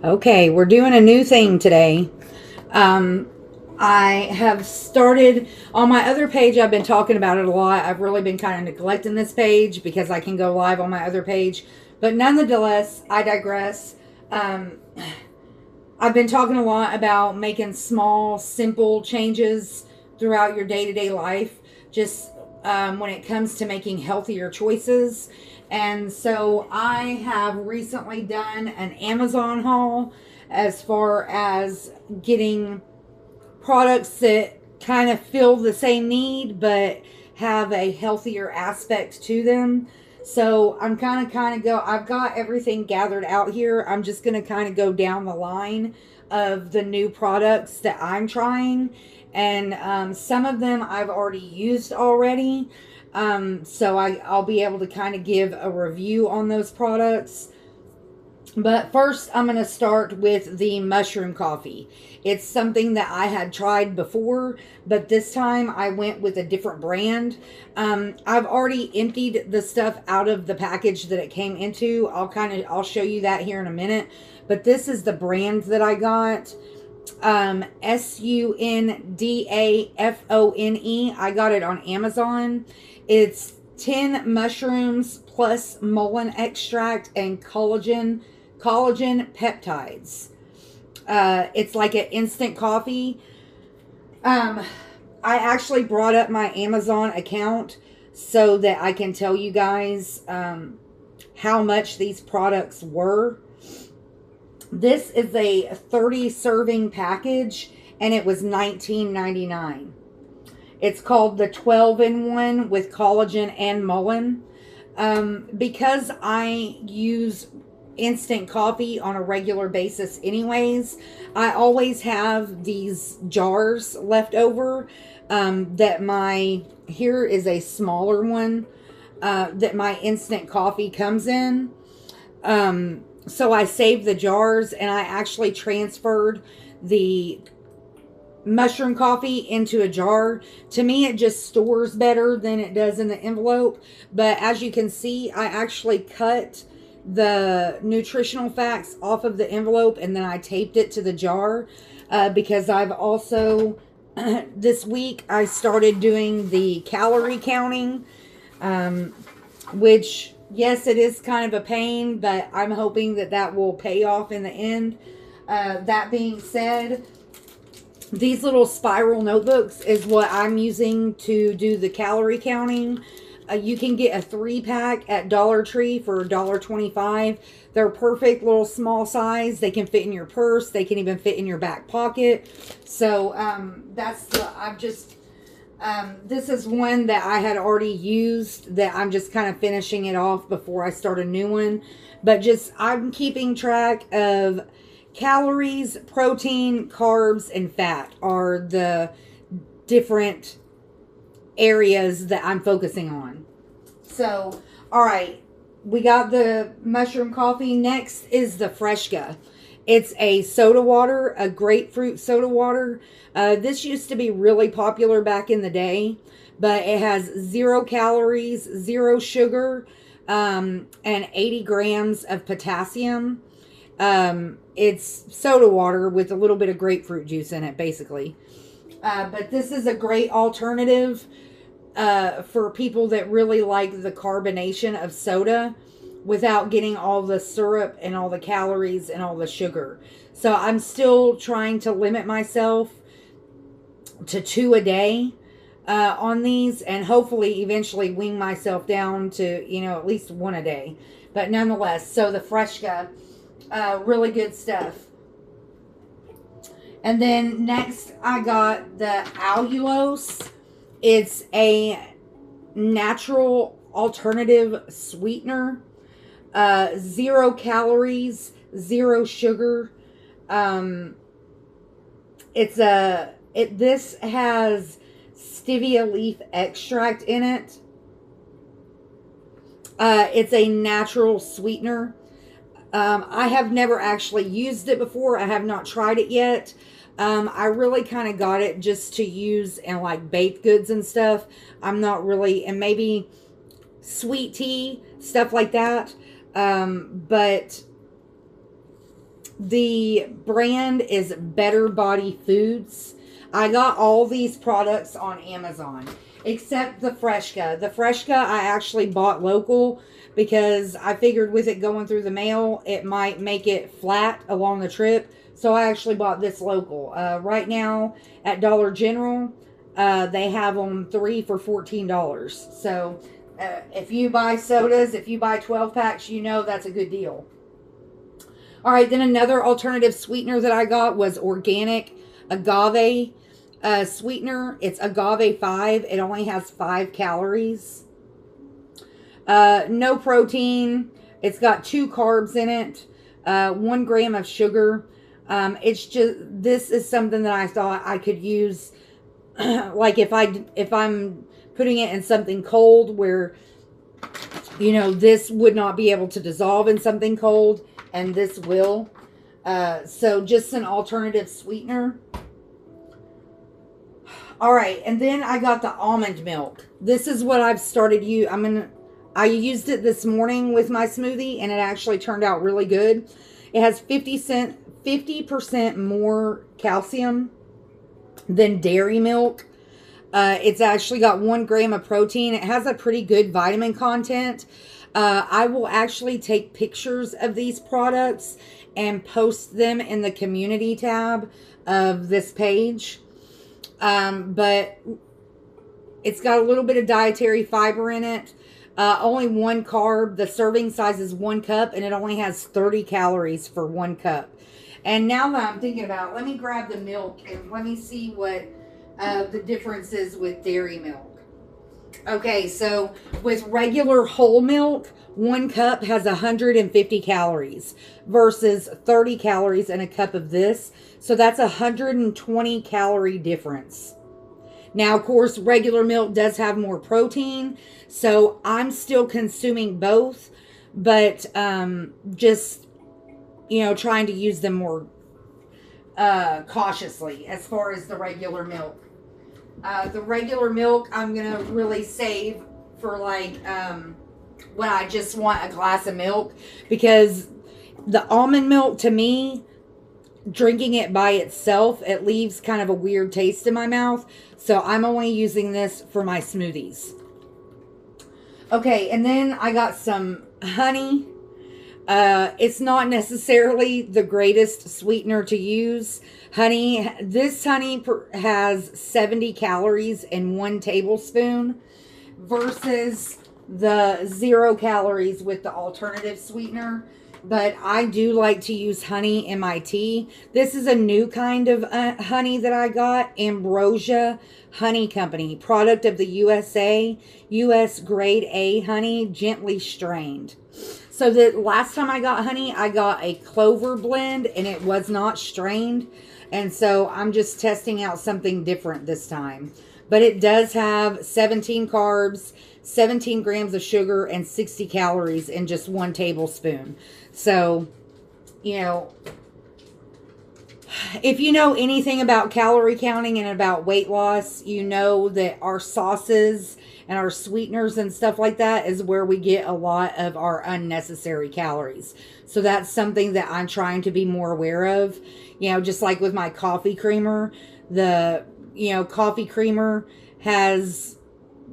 Okay, we're doing a new thing today. Um, I have started on my other page. I've been talking about it a lot. I've really been kind of neglecting this page because I can go live on my other page. But nonetheless, I digress. Um, I've been talking a lot about making small, simple changes throughout your day to day life, just when it comes to making healthier choices. And so I have recently done an Amazon haul as far as getting products that kind of fill the same need but have a healthier aspect to them. So I'm kind of go. I've got everything gathered out here. I'm just gonna kind of go down the line of the new products that I'm trying, and some of them I've already used already. So I'll be able to kind of give a review on those products. But first, I'm going to start with the mushroom coffee. It's something that I had tried before, but this time I went with a different brand. I've already emptied the stuff out of the package that it came into. I'll show you that here in a minute. But this is the brand that I got. Sundafone. I got it on Amazon. It's 10 mushrooms plus mullein extract and collagen peptides. It's like an instant coffee. I actually brought up my Amazon account so that I can tell you guys how much these products were. This is a 30 serving package and it was $19.99. It's called the 12-in-1 with collagen and mullein. Because I use instant coffee on a regular basis anyways, I always have these jars left over here is a smaller one that my instant coffee comes in. So I saved the jars and I actually transferred the mushroom coffee into a jar. To me, it just stores better than it does in the envelope. But as you can see, I actually cut the nutritional facts off of the envelope and then I taped it to the jar because I've also this week I started doing the calorie counting, which yes, it is kind of a pain, but I'm hoping that that will pay off in the end. That being said, these little spiral notebooks is what I'm using to do the calorie counting. You can get a 3-pack at Dollar Tree for $1.25. They're perfect little small size. They can fit in your purse. They can even fit in your back pocket. So this is one that I had already used that I'm just kind of finishing it off before I start a new one. But I'm keeping track of calories, protein, carbs, and fat are the different areas that I'm focusing on. So, all right, we got the mushroom coffee. Next is the Freshka. It's a soda water, a grapefruit soda water. This used to be really popular back in the day, but it has 0 calories, 0 sugar, and 80 grams of potassium. It's soda water with a little bit of grapefruit juice in it, basically. But this is a great alternative for people that really like the carbonation of soda without getting all the syrup and all the calories and all the sugar. So I'm still trying to limit myself to 2 a day on these, and hopefully eventually wing myself down to, at least 1 a day. But nonetheless, so the Freshka, really good stuff. And then next I got the allulose. It's a natural alternative sweetener. 0 calories, 0 sugar. This has stevia leaf extract in it. It's a natural sweetener. I have never actually used it before. I have not tried it yet. I really kind of got it just to use in like baked goods and stuff. I'm not really, and maybe sweet tea, stuff like that. But The brand is Better Body Foods. I got all these products on Amazon, except the Freshka. The Freshka I actually bought local because I figured with it going through the mail, it might make it flat along the trip. So I actually bought this local. Right now at Dollar General, they have them 3 for $14. So if you buy sodas, if you buy 12 packs, you know that's a good deal. All right, then another alternative sweetener that I got was organic agave sweetener. It's agave 5. It only has 5 calories. No protein. It's got 2 carbs in it. 1 gram of sugar. It's just, this is something that I thought I could use like if I'm putting it in something cold where, you know, this would not be able to dissolve in something cold, and this will. So just an alternative sweetener. All right, and then I got the almond milk. This is what I've started I used it this morning with my smoothie, and it actually turned out really good. It has 50% more calcium than dairy milk. It's actually got 1 gram of protein. It has a pretty good vitamin content. I will actually take pictures of these products and post them in the community tab of this page. But it's got a little bit of dietary fiber in it. Only 1 carb. The serving size is 1 cup, and it only has 30 calories for 1 cup. And now that I'm thinking about it, let me grab the milk and let me see what the difference is with dairy milk. Okay, so with regular whole milk, 1 cup has 150 calories versus 30 calories in a cup of this. So that's 120 calorie difference. Now, of course, regular milk does have more protein, so I'm still consuming both, but just, you know, trying to use them more cautiously as far as the regular milk. The regular milk I'm going to really save for like when I just want a glass of milk, because the almond milk, to me, drinking it by itself, it leaves kind of a weird taste in my mouth. So I'm only using this for my smoothies. Okay, and then I got some honey. It's not necessarily the greatest sweetener to use. Honey, this honey has 70 calories in 1 tablespoon versus the 0 calories with the alternative sweetener. But I do like to use honey in my tea. This is a new kind of honey that I got. Ambrosia Honey Company. Product of the USA. US grade A honey. Gently strained. So the last time I got honey, I got a clover blend. And it was not strained. And so I'm just testing out something different this time. But it does have 17 carbs, 17 grams of sugar, and 60 calories in just 1 tablespoon. So, you know, if you know anything about calorie counting and about weight loss, you know that our sauces and our sweeteners and stuff like that is where we get a lot of our unnecessary calories. So that's something that I'm trying to be more aware of. You know, just like with my coffee creamer, coffee creamer has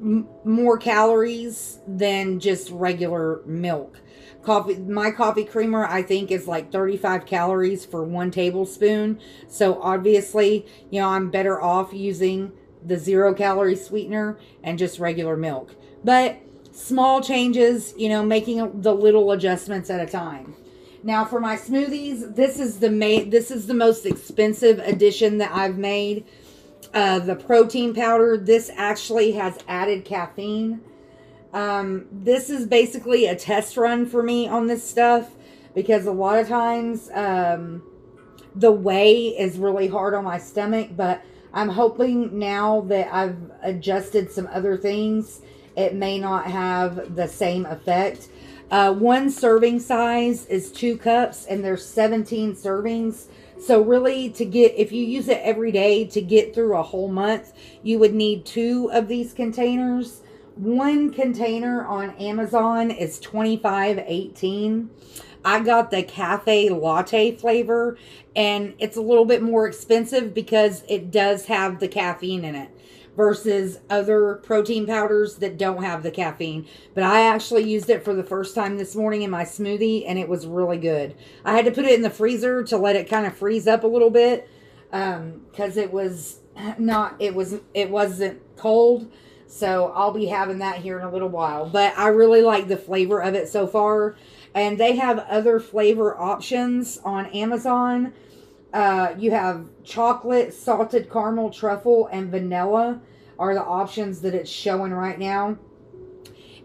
more calories than just regular milk. My coffee creamer, I think, is like 35 calories for 1 tablespoon. So obviously, you know, I'm better off using the 0 calorie sweetener and just regular milk. But small changes, you know, making the little adjustments at a time. Now for my smoothies, this is the most expensive addition that I've made. The protein powder. This actually has added caffeine. This is basically a test run for me on this stuff, because a lot of times the whey is really hard on my stomach, but I'm hoping now that I've adjusted some other things, it may not have the same effect. 1 serving size is 2 cups, and there's 17 servings. So really, if you use it every day to get through a whole month, you would need 2 of these containers. 1 container on Amazon is $25.18. I got the cafe latte flavor, and it's a little bit more expensive because it does have the caffeine in it versus other protein powders that don't have the caffeine. But I actually used it for the first time this morning in my smoothie, and it was really good. I had to put it in the freezer to let it kind of freeze up a little bit, because it wasn't cold. So I'll be having that here in a little while. But I really like the flavor of it so far. And they have other flavor options on Amazon. You have chocolate, salted caramel, truffle, and vanilla are the options that it's showing right now.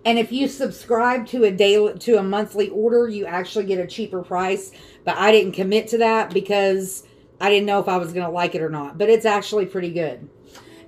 And if you subscribe to a monthly order, you actually get a cheaper price. But I didn't commit to that because I didn't know if I was going to like it or not. But it's actually pretty good.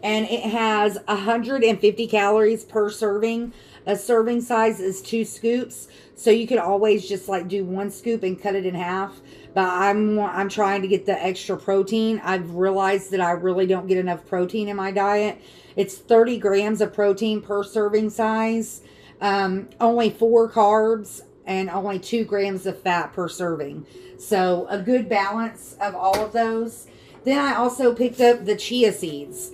And it has 150 calories per serving. A serving size is 2 scoops. So you could always just like do 1 scoop and cut it in half. But I'm trying to get the extra protein. I've realized that I really don't get enough protein in my diet. It's 30 grams of protein per serving size. Only 4 carbs and only 2 grams of fat per serving. So a good balance of all of those. Then I also picked up the chia seeds.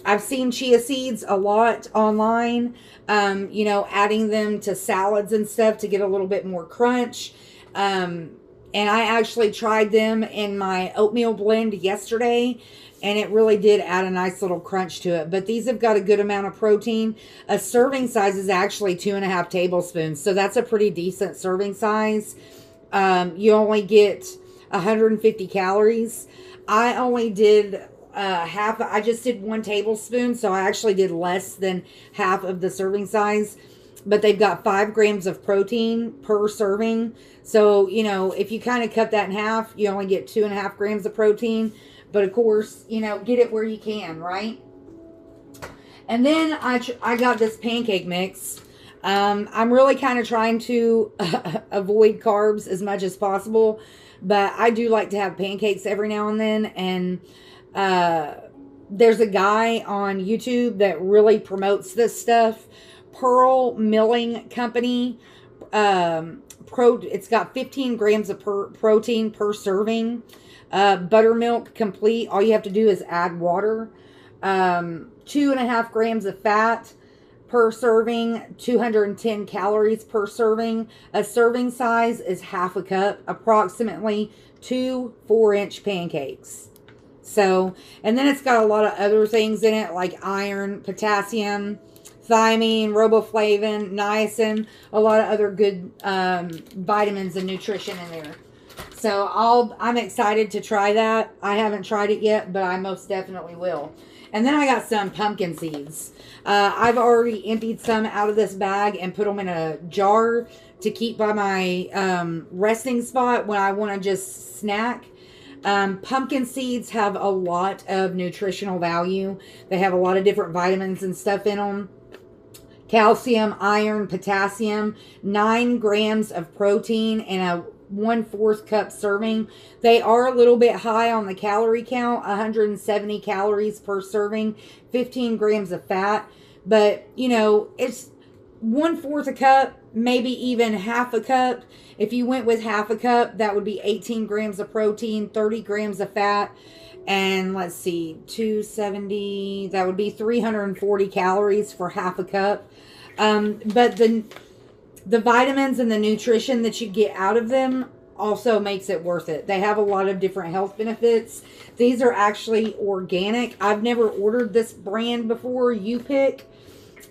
I've seen chia seeds a lot online, adding them to salads and stuff to get a little bit more crunch. And I actually tried them in my oatmeal blend yesterday, and it really did add a nice little crunch to it. But these have got a good amount of protein. A serving size is actually 2.5 tablespoons, so that's a pretty decent serving size. You only get 150 calories. I only did half. I just did 1 tablespoon, so I actually did less than half of the serving size. But they've got 5 grams of protein per serving. So, if you kind of cut that in half, you only get 2.5 grams of protein. But of course, get it where you can, right? And then I got this pancake mix. I'm really kind of trying to avoid carbs as much as possible. But I do like to have pancakes every now and then. And there's a guy on YouTube that really promotes this stuff. Pearl Milling Company. It's got 15 grams of protein per serving. Buttermilk Complete. All you have to do is add water. 2.5 grams of fat per serving. 210 calories per serving. A serving size is half a cup. Approximately 2 4-inch pancakes. So, and then it's got a lot of other things in it like iron, potassium, thiamine, riboflavin, niacin, a lot of other good vitamins and nutrition in there. So I'm excited to try that. I haven't tried it yet, but I most definitely will. And then I got some pumpkin seeds. I've already emptied some out of this bag and put them in a jar to keep by my resting spot when I want to just snack. Pumpkin seeds have a lot of nutritional value. They have a lot of different vitamins and stuff in them. Calcium, iron, potassium, 9 grams of protein, and a 1/4 cup serving. They are a little bit high on the calorie count, 170 calories per serving, 15 grams of fat. But, it's 1/4 a cup, maybe even half a cup. If you went with half a cup, that would be 18 grams of protein, 30 grams of fat. And let's see, 270, that would be 340 calories for half a cup. But the vitamins and the nutrition that you get out of them also makes it worth it. They have a lot of different health benefits. These are actually organic. I've never ordered this brand before, You Pick.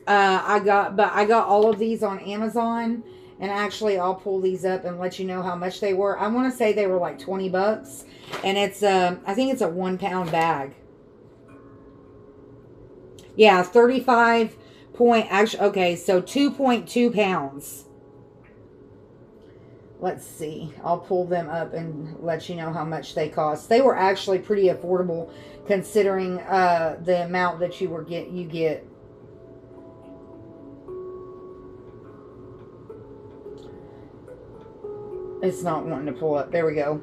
I got all of these on Amazon. And actually, I'll pull these up and let you know how much they were. I want to say they were like 20 bucks. And it's, I think it's a 1 pound bag. Yeah, 35 point, actually, okay, so 2.2 pounds. Let's see. I'll pull them up and let you know how much they cost. They were actually pretty affordable considering the amount that you get. It's not wanting to pull up. There we go.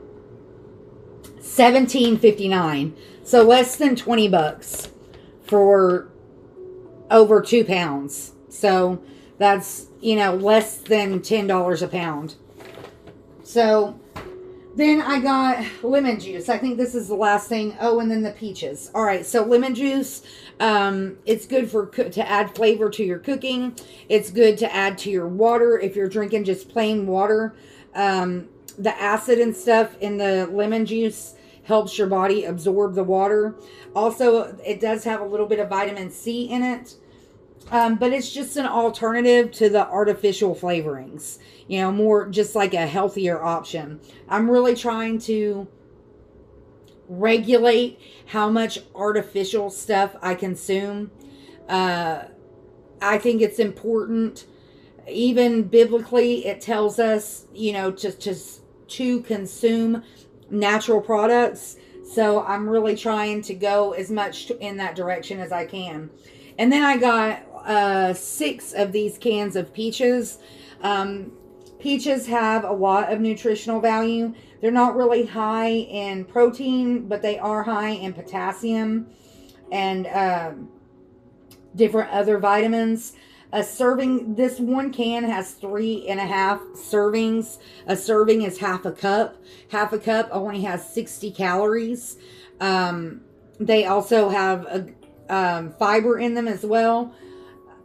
$17.59. So less than 20 bucks for over 2 pounds. So that's, less than $10 a pound. So then I got lemon juice. I think this is the last thing. Oh, and then the peaches. All right, so lemon juice. It's good to add flavor to your cooking. It's good to add to your water if you're drinking just plain water. The acid and stuff in the lemon juice helps your body absorb the water. Also, it does have a little bit of vitamin C in it. But it's just an alternative to the artificial flavorings. You know, more just like a healthier option. I'm really trying to regulate how much artificial stuff I consume. I think it's important. Even biblically, it tells us, you know, to consume natural products. So I'm really trying to go as much in that direction as I can. And then I got 6 of these cans of peaches. Peaches have a lot of nutritional value. They're not really high in protein, but they are high in potassium and different other vitamins. A serving, this one can has 3.5 servings. A serving is half a cup. Half a cup only has 60 calories. They also have fiber in them as well.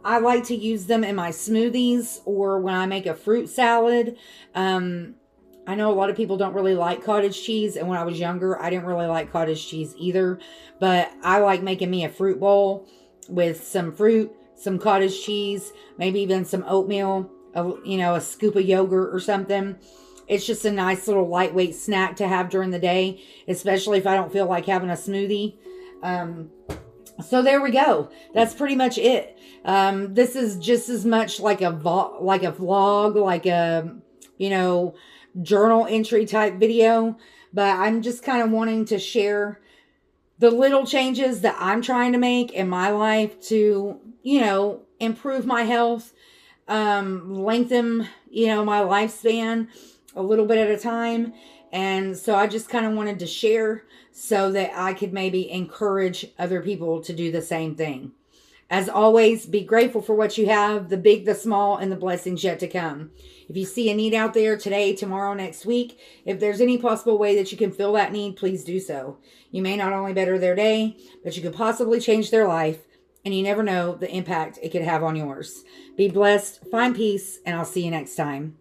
I like to use them in my smoothies or when I make a fruit salad. I know a lot of people don't really like cottage cheese, and when I was younger, I didn't really like cottage cheese either. But I like making me a fruit bowl with some fruit, some cottage cheese, maybe even some oatmeal, a scoop of yogurt or something. It's just a nice little lightweight snack to have during the day, especially if I don't feel like having a smoothie. So there we go. That's pretty much it. This is just as much like a vlog, like a, journal entry type video. But I'm just kind of wanting to share the little changes that I'm trying to make in my life to, improve my health, lengthen, my lifespan a little bit at a time. And so I just kind of wanted to share so that I could maybe encourage other people to do the same thing. As always, be grateful for what you have, the big, the small, and the blessings yet to come. If you see a need out there today, tomorrow, next week, if there's any possible way that you can fill that need, please do so. You may not only better their day, but you could possibly change their life, and you never know the impact it could have on yours. Be blessed, find peace, and I'll see you next time.